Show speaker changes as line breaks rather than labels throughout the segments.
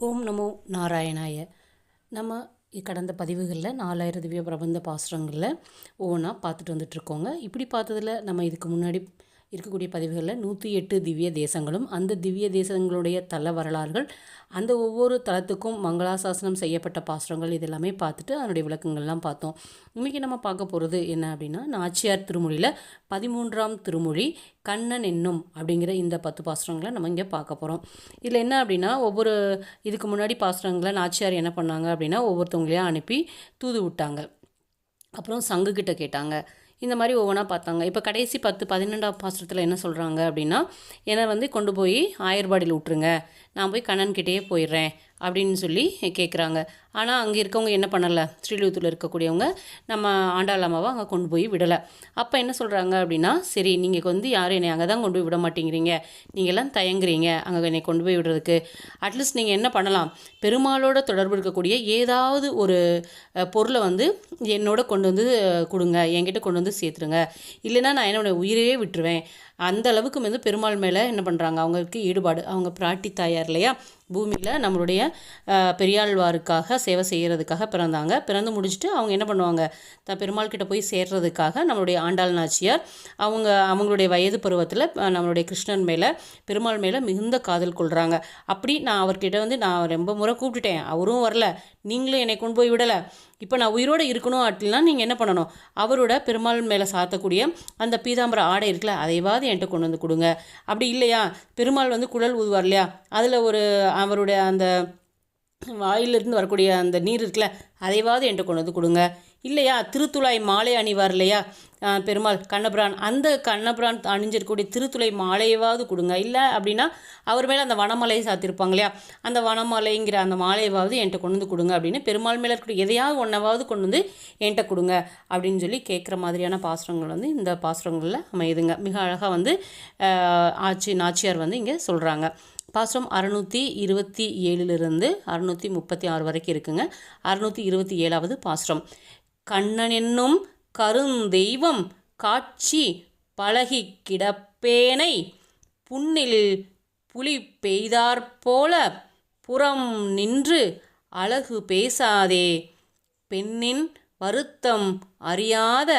ஓம் நமோ நாராயணாய. நம்ம கடந்த பதிவுகளில் 4000 திவ்ய பிரபந்த பாசுரங்களில் ஒவ்வொன்றா பார்த்துட்டு வந்துட்ருக்கோங்க. இப்படி பார்த்ததில் நம்ம இதுக்கு முன்னாடி இருக்கக்கூடிய பதிவுகளில் 108 திவ்ய தேசங்களும் அந்த திவ்ய தேசங்களுடைய தல வரலாறுகள், அந்த ஒவ்வொரு தலத்துக்கும் மங்களாசாசனம் செய்யப்பட்ட பாசுரங்கள் இதெல்லாமே பார்த்துட்டு அதனுடைய விளக்கங்கள்லாம் பார்த்தோம். இன்றைக்கி நம்ம பார்க்க போகிறது என்ன அப்படின்னா, நாச்சியார் திருமொழியில் 13ஆம் திருமொழி கண்ணன் என்னும் அப்படிங்கிற இந்த 10 பாசுரங்களை நம்ம இங்கே பார்க்க போகிறோம். இதில் என்ன அப்படின்னா, ஒவ்வொரு இதுக்கு முன்னாடி பாசுரங்களை நாச்சியார் என்ன பண்ணாங்க அப்படின்னா, ஒவ்வொருத்தவங்களையும் அனுப்பி தூது விட்டாங்க. அப்புறம் சங்குக்கிட்ட கேட்டாங்க. இந்த மாதிரி ஒவ்வொன்றா பார்த்தாங்க. இப்போ கடைசி 12ஆம் பாசுரத்தில் என்ன சொல்கிறாங்க அப்படின்னா, என்னை கொண்டு போய் ஆயர்பாடியில் விட்டுருங்க, நான் போய் கண்ணன்கிட்டேயே போயிடுறேன் அப்படின்னு சொல்லி கேட்குறாங்க. ஆனால் அங்கே இருக்கவங்க என்ன பண்ணலை, ஸ்ரீவில்லிபுத்தூரில் இருக்கக்கூடியவங்க நம்ம ஆண்டாள் அம்மாவை அங்கே கொண்டு போய் விடலை. அப்போ என்ன சொல்கிறாங்க அப்படின்னா, சரி நீங்கள் யாரும் என்னை அங்கே தான் கொண்டு போய் விட மாட்டேங்கிறீங்க, நீங்கள்லாம் தயங்குறீங்க அங்கே என்னை கொண்டு போய் விடுறதுக்கு, அட்லீஸ்ட் நீங்கள் என்ன பண்ணலாம், பெருமாளோட தொடர்பு இருக்கக்கூடிய ஏதாவது ஒரு பொருளை என்னோட கொண்டு வந்து கொடுங்க, என்கிட்ட கொண்டு வந்து சேர்த்துருங்க, இல்லைன்னா நான் என்னோடய உயிரையே விட்டுருவேன். அந்த அளவுக்கு பெருமாள் மேலே என்ன பண்ணுறாங்க, அவங்களுக்கு ஈடுபாடு. அவங்க பிராட்டி தாயார் இல்லையா, பூமியில் நம்மளுடைய பெரியாழ்வாருக்காக சேவை செய்கிறதுக்காக பிறந்தாங்க. பிறந்து முடிச்சுட்டு அவங்க என்ன பண்ணுவாங்க, பெருமாள் கிட்ட போய் சேர்றதுக்காக நம்மளுடைய ஆண்டாள் நாச்சியார் அவங்களுடைய வயது பருவத்தில் நம்மளுடைய கிருஷ்ணன் மேலே பெருமாள் மேலே மிகுந்த காதல் கொள்கிறாங்க. அப்படி நான் அவர்கிட்ட நான் ரொம்ப முறை கூப்பிட்டுட்டேன், அவரும் வரல, நீங்களும் என்னை கொண்டு போய் விடலை, இப்போ நான் உயிரோடு இருக்கணும் அப்படின்னா நீங்கள் என்ன பண்ணணும், அவரோட பெருமாள் மேலே சாத்தக்கூடிய அந்த பீதாம்பர ஆடை இருக்குல்ல, அதைவாது என்கிட்ட கொண்டு வந்து கொடுங்க. அப்படி இல்லையா, பெருமாள் குழல் ஊதுவார் இல்லையா, அதில் அவருடைய அந்த வாயிலிருந்து வரக்கூடிய அந்த நீர் இருக்குல்ல, அதைவாது என்கிட்ட கொண்டு வந்து கொடுங்க. இல்லையா, திருத்துழாய் மாலை அணிவார் இல்லையா பெருமாள் கண்ணபிரான், அந்த கண்ணபிரான் அணிஞ்சிருக்கக்கூடிய திருத்துளை மாலையவாவது கொடுங்க. இல்லை அப்படின்னா அவர் மேலே அந்த வனமலையை சாத்திருப்பாங்க இல்லையா, அந்த வனமலைங்கிற அந்த மாலையவாவது என்கிட்ட கொண்டு வந்து கொடுங்க அப்படின்னு பெருமாள் மேலே இருக்கக்கூடிய எதையாவது ஒன்றாவது கொண்டு வந்து என்கிட்ட கொடுங்க அப்படின்னு சொல்லி கேட்குற மாதிரியான பாசுரங்கள் இந்த பாசுரங்களில் அமையுதுங்க. மிக அழகாக நாச்சியார் இங்கே சொல்கிறாங்க. பாசுரம் 627லிருந்து 636 வரைக்கும் இருக்குங்க. 627வது பாசுரம். கண்ணன் என்னும் கருந்தெய்வம் காட்சி பழகி கிடப்பேனை புண்ணில் புலி பெய்தாற்போல புறம் நின்று அழகு பேசாதே, பெண்ணின் வருத்தம் அறியாத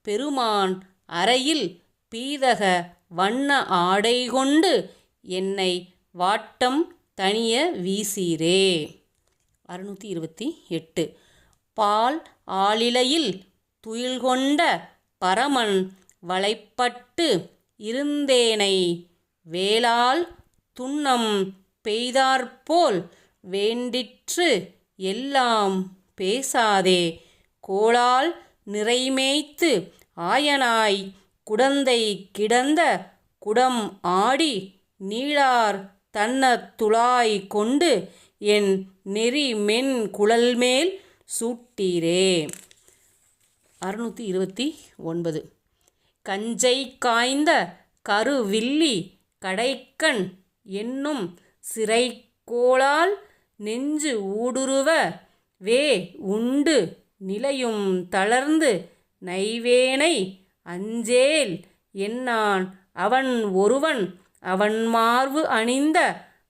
பெருமான் அறையில் பீதக வண்ண ஆடை கொண்டு என்னை வாட்டம் தனிய வீசீரே. 628. பால் ஆளிலையில் துயில்கொண்ட பரமன் வளைப்பட்டு இருந்தேனை வேளால் துன்னம் பெய்தாற்போல் வேண்டிற்று எல்லாம் பேசாதே, கோளால் நிறைமேய்த்து ஆயனாய் குடந்தை கிடந்த குடம் ஆடி நீளார் தன்ன துளாய் கொண்டு என் நெறி மென் குழல்மேல் சூட்டீரே. 629. கஞ்சை காய்ந்த கருவில்லி கடைக்கண் என்னும் சிறைக்கோளால் நெஞ்சு ஊடுருவ வே உண்டு நிலையும் தளர்ந்து நைவேனை அஞ்சேல் என்னான் அவன் ஒருவன் அவன் மார்பு அணிந்த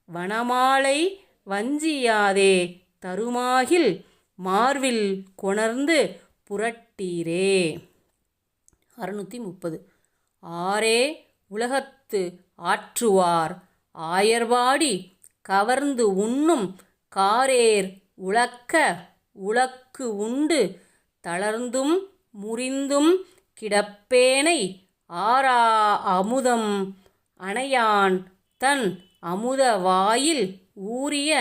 வனமாலை வஞ்சியாதே தருமாகில் மார்வில் கொணர்ந்து புரட்டீரே. 630. ஆரே உலகத்து ஆற்றுவார் ஆயர்பாடி கவர்ந்து உண்ணும் காரேர் உலக்க உலக்கு உண்டு தளர்ந்தும் முறிந்தும் கிடப்பேனை ஆரா அமுதம் அணையான் தன் அமுத வாயில் ஊறிய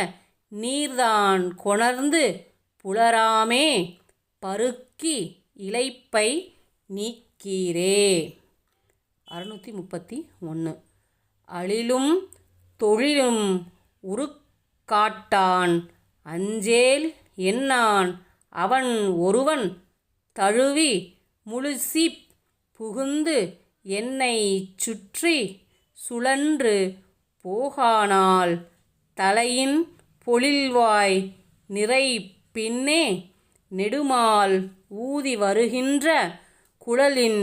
நீர்தான் கொணர்ந்து புலராமே பருக்கி இளைப்பை நீக்கீரே. 631. அழிலும் தொழிலும் உருக்காட்டான் அஞ்சேல் என்னான் அவன் ஒருவன் தழுவி முழுசிப் புகுந்து என்னை சுற்றி சுழன்று போகானால் தலையின் பொழில்வாய் நிறை பின்னே நெடுமால் ஊதி வருகின்ற குழலின்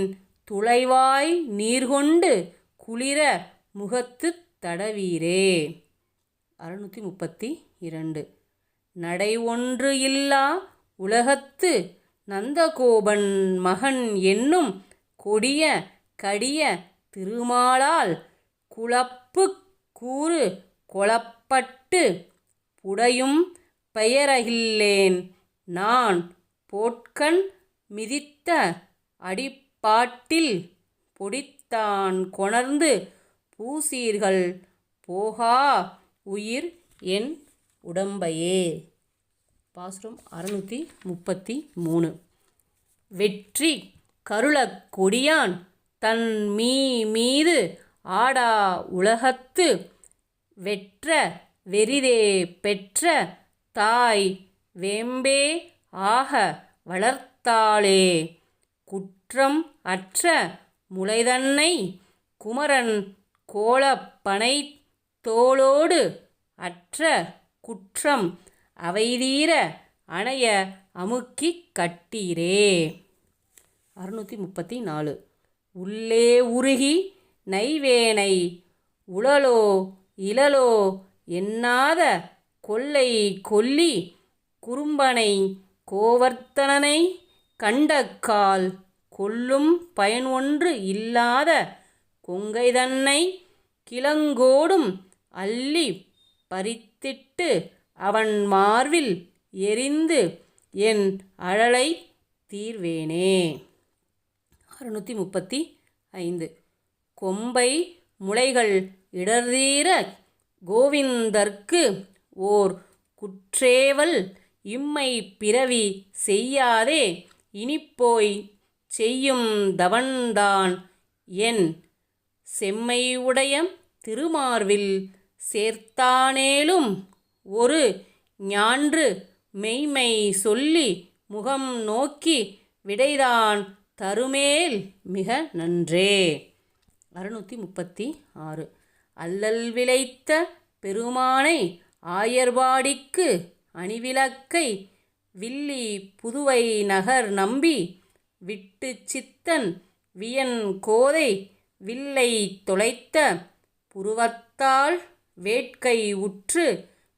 துளைவாய் நீர்கொண்டு குளிர முகத்துத் தடவீரே. 632 நடை ஒன்று இல்லா உலகத்து நந்தகோபன் மகன் என்னும் கொடிய கடிய திருமாலால் குழப்பு கூறு கொளப்பட்டு புடையும் பெயரகில்லேன் நான் போட்கண் மிதித்த அடிப்பாட்டில் பொடித்தான் கொணர்ந்து பூசீர்கள் போகா உயிர் என் உடம்பையே. பாசுரம் 633. வெற்றி கருளக் கொடியான் தன் மீது ஆடா உலகத்து வெற்ற வெறிதே பெற்ற தாய் வேம்பே ஆக வளர்த்தாளே குற்றம் அற்ற முளைதன்னை குமரன் கோலப்பனை தோளோடு அற்ற குற்றம் அவைதீர அணைய அமுக்கிக் கட்டீரே. 634. உள்ளே உருகி நைவேனை உளலோ இளலோ எண்ணாத கொல்லை கொல்லி குறும்பனை கோவர்த்தனனை கண்டக்கால் கொல்லும் பயன் ஒன்று இல்லாத கொங்கைதன்னை கிளங்கோடும் அள்ளி பறித்திட்டு அவன் மார்பில் எரிந்து என் அழலை தீர்வேனே. 635. கொம்பை முளைகள் இடர்தீர கோவிந்தர்க்கு ஓர் குற்றேவல் இம்மை பிறவி செய்யாதே இனிப்போய் செய்யும் தவன்தான் என் செம்மையுடைய திருமார்பில் சேர்த்தானேலும் ஒரு ஞான்று மெய்மை சொல்லி முகம் நோக்கி விடைதான் தருமேல் மிக நன்றே. 636. அல்லல் விளைத்த பெருமானை ஆயர்பாடிக்கு அணிவிளக்கை வில்லி புதுவை நகர் நம்பி விட்டு சித்தன் வியன் கோதை வில்லை தொலைத்த புருவத்தால் வேட்கை உற்று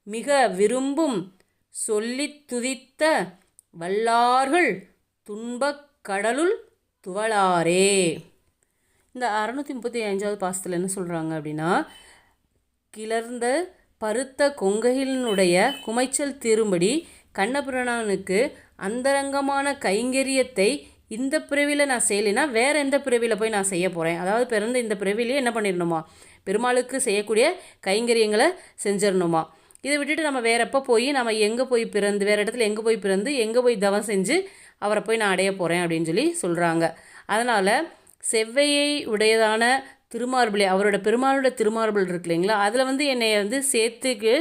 மிக விரும்பும் சொல்லித் துதித்த வல்லார்கள் துன்பக் கடலுள் துவளாரே. இந்த 635வது பாசத்தில் என்ன சொல்கிறாங்க அப்படின்னா, கிளர்ந்த பருத்த கொங்கையினுடைய குமைச்சல் தீரும்படி கண்ணபிரானுக்கு அந்தரங்கமான கைங்கரியத்தை இந்த பிறவியில் நான் செய்யலைன்னா வேறு எந்த பிறவியில் போய் நான் செய்ய போகிறேன். அதாவது பிறந்த இந்த பிறவிலேயே என்ன பண்ணிடணுமா, பெருமாளுக்கு செய்யக்கூடிய கைங்கரியங்களை செஞ்சிடணுமா. இதை விட்டுட்டு நம்ம வேறு எப்போ போய் நம்ம எங்கே போய் பிறந்து வேறு இடத்துல எங்கே போய் பிறந்து எங்கே போய் தவம் செஞ்சு அவரை போய் நான் அடைய போகிறேன் அப்படின்னு சொல்லி சொல்கிறாங்க. அதனால் செவ்வையை உடையதான திருமார்பிளை அவரோட பெருமாளோட திருமார்பிள் இருக்கு இல்லைங்களா, அதில் என்னை சேர்த்துக்கு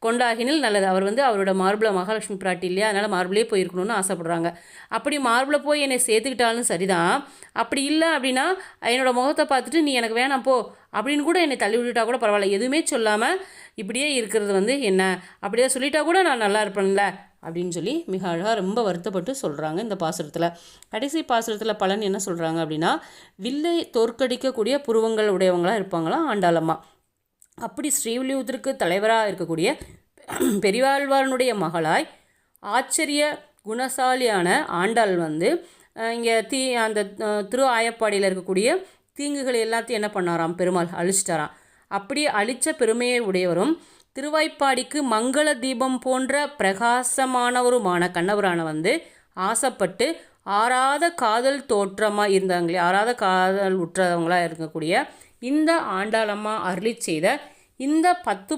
கொண்டாகினில் நல்லது. அவர் அவரோட மார்பிளை மகாலட்சுமி பிராட்டி இல்லையா, அதனால் மார்பிளே போயிருக்கணும்னு ஆசைப்படுறாங்க. அப்படி மார்பிளை போய் என்னை சேர்த்துக்கிட்டாலும் சரிதான், அப்படி இல்லை அப்படின்னா என்னோட முகத்தை பார்த்துட்டு நீ எனக்கு வேணாம் போ அப்படின்னு கூட என்னை தள்ளி விட்டுட்டா கூட பரவாயில்ல, எதுவுமே சொல்லாமல் இப்படியே இருக்கிறது என்ன, அப்படியே சொல்லிட்டா கூட நான் நல்லா இருப்பேன்ல அப்படின்னு சொல்லி மிக அழகாக ரொம்ப வருத்தப்பட்டு சொல்கிறாங்க இந்த பாசுரத்தில். கடைசி பாசுரத்தில் பலன் என்ன சொல்கிறாங்க அப்படின்னா, வில்லை தோற்கடிக்கக்கூடிய புருவங்கள் உடையவங்களாக இருப்பாங்களாம் ஆண்டாளம்மா. அப்படி ஸ்ரீவில்லிபுத்தூருக்கு தலைவராக இருக்கக்கூடிய பெரியாழ்வாரனுடைய மகளாய் ஆச்சரிய குணசாலியான ஆண்டாள் இங்கே அந்த திரு ஆயப்பாடியில் இருக்கக்கூடிய தீங்குகள் எல்லாத்தையும் என்ன பண்ணாராம், பெருமாள் அழிச்சிட்டாராம். அப்படி அழித்த பெருமையை உடையவரும் திருவாய்ப்பாடிக்கு மங்கள தீபம் போன்ற பிரகாசமானவருமான கண்ணபிரானை ஆசைப்பட்டு ஆறாத காதல் தோற்றமாக இருந்தாங்களே, ஆறாத காதல் உற்றவங்களாக இருக்கக்கூடிய இந்த ஆண்டாளம்மா அருளி செய்த இந்த 10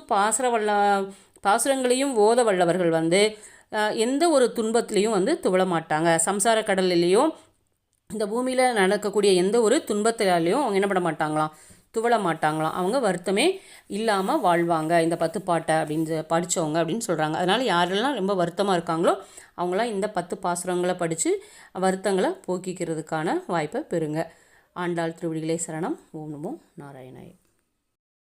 பாசுரங்களையும் ஓத வல்லவர்கள் எந்த ஒரு துன்பத்திலையும் துவள மாட்டாங்க. சம்சார கடலிலேயும் இந்த பூமியில் நடக்கக்கூடிய எந்த ஒரு துன்பத்திலையும் அவங்க என்ன பண்ண மாட்டாங்களாம், துவள மாட்டாங்களாம். அவங்க வருத்தமே இல்லாமல் வாழ்வாங்க இந்த 10 பாட்டை அப்படின்னு படித்தவங்க அப்படின்னு சொல்கிறாங்க. அதனால் யாரெல்லாம் ரொம்ப வருத்தமாக இருக்காங்களோ அவங்களாம் இந்த 10 பாசுரங்களை படித்து வருத்தங்களை போக்கிக்கிறதுக்கான வாய்ப்பை பெறுங்க. ஆண்டாள் திருவடிகளே சரணம். ஓம் நமோ நாராயணாய.